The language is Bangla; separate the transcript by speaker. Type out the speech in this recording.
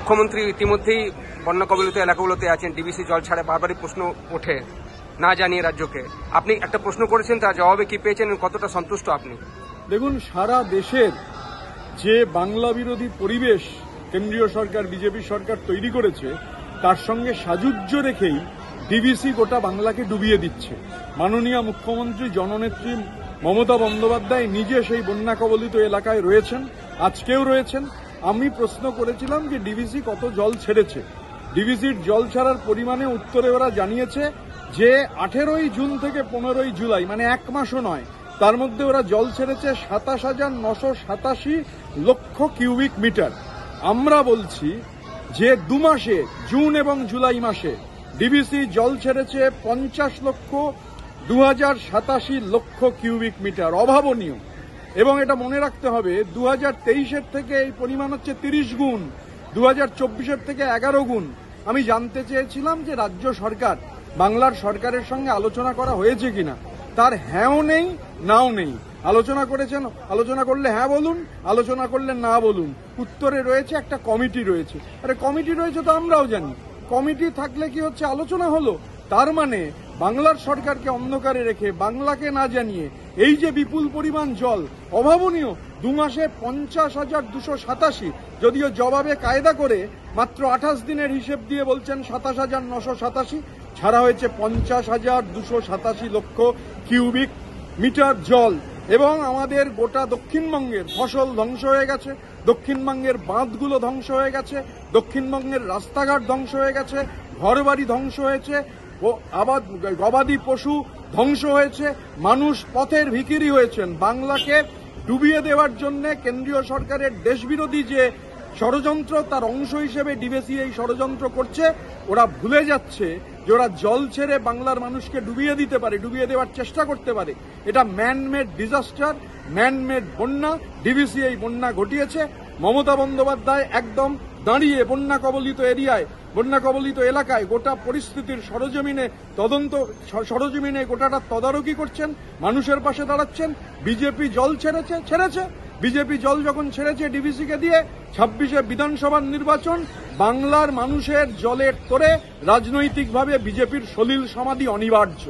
Speaker 1: মুখ্যমন্ত্রী ইতিমধ্যেই বন্যা কবলিত এলাকাগুলোতে আছেন, ডিবিসি জল ছাড়ে বারবারই প্রশ্ন ওঠে না জানিয়ে রাজ্যকে। আপনি একটা প্রশ্ন করেছেন, তার জবাবে কি পেয়েছেন, কতটা সন্তুষ্ট আপনি?
Speaker 2: দেখুন, সারা দেশের যে বাংলা বিরোধী পরিবেশ কেন্দ্রীয় সরকার বিজেপি সরকার তৈরি করেছে, তার সঙ্গে সাযুজ্য রেখেই ডিবিসি গোটা বাংলাকে ডুবিয়ে দিচ্ছে। মাননীয় মুখ্যমন্ত্রী জননেত্রী মমতা বন্দ্যোপাধ্যায় নিজে সেই বন্যা কবলিত এলাকায় রয়েছেন, আজকেও রয়েছেন। আমি প্রশ্ন করেছিলাম যে ডিবিসি কত জল ছেড়েছে। ডিবিসির জল ছাড়ার পরিমাণে উত্তরে ওরা জানিয়েছে যে 18ই জুন থেকে 15ই জুলাই, মানে এক মাসও নয়, তার মধ্যে ওরা জল ছেড়েছে 27,987 লক্ষ কিউবিক মিটার। আমরা বলছি যে 2 মাসে, জুন এবং জুলাই মাসে ডিবিসি জল ছেড়েছে 50,02,087 লক্ষ কিউবিক মিটার। অভাবনীয়। এবং এটা মনে রাখতে হবে, 2023-এর থেকে এই পরিমাণ হচ্ছে 30 গুণ, 2024-এর থেকে 11 গুণ। আমি জানতে চেয়েছিলাম যে রাজ্য সরকার, বাংলার সরকারের সঙ্গে আলোচনা করা হয়েছে কিনা। তার হ্যাঁও নেই, নাও নেই। আলোচনা করেছেন, আলোচনা করলে হ্যাঁ বলুন, আলোচনা করলে না বলুন। উত্তরে রয়েছে একটা কমিটি রয়েছে। আরে কমিটি রয়েছে তো আমরাও জানি। কমিটি থাকলে কি হচ্ছে, আলোচনা হলো। তার মানে বাংলার সরকারকে অন্ধকারে রেখে, বাংলাকে না জানিয়ে এই যে বিপুল পরিমাণ জল, অভাবনীয়। 2 মাসে 50,287, যদিও জবাবে কায়দা করে মাত্র 28 দিনের হিসেব দিয়ে বলছেন 27,987, ছাড়া হয়েছে 50,287 লক্ষ কিউবিক মিটার জল। এবং আমাদের গোটা দক্ষিণবঙ্গের ফসল ধ্বংস হয়ে গেছে, দক্ষিণবঙ্গের বাঁধগুলো ধ্বংস হয়ে গেছে, দক্ষিণবঙ্গের রাস্তাঘাট ধ্বংস হয়ে গেছে, ঘরবাড়ি ধ্বংস হয়েছে, ও গবাদি পশু ধ্বংস হয়েছে, মানুষ পথের ভিখিরি হয়েছেন। বাংলাকে ডুবিয়ে দেওয়ার জন্য কেন্দ্রীয় সরকারের দেশবিরোধী যে ষড়যন্ত্র, তার অংশ হিসেবে ডিবিসি এই ষড়যন্ত্র করছে। ওরা ভুলে যাচ্ছে যে ওরা জল ছেড়ে বাংলার মানুষকে ডুবিয়ে দিতে পারে, ডুবিয়ে দেওয়ার চেষ্টা করতে পারে। এটা ম্যানমেড ডিজাস্টার, ম্যানমেড বন্যা। ডিবিসি এই বন্যা ঘটিয়েছে। মমতা বন্দ্যোপাধ্যায় একদম দাঁড়িয়ে বন্যা কবলিত এরিয়ায়, বন্যা কবলিত এলাকায় গোটা পরিস্থিতির সরজমিনে গোটাটা তদারকি করছেন, মানুষের পাশে দাঁড়াচ্ছেন। বিজেপি জল ছেড়েছে। বিজেপি জল যখন ছেড়েছে ডিবিসিকে দিয়ে, 26-এ বিধানসভার নির্বাচন, বাংলার মানুষের জলের তোরে রাজনৈতিকভাবে বিজেপির সলিল সমাধি অনিবার্য।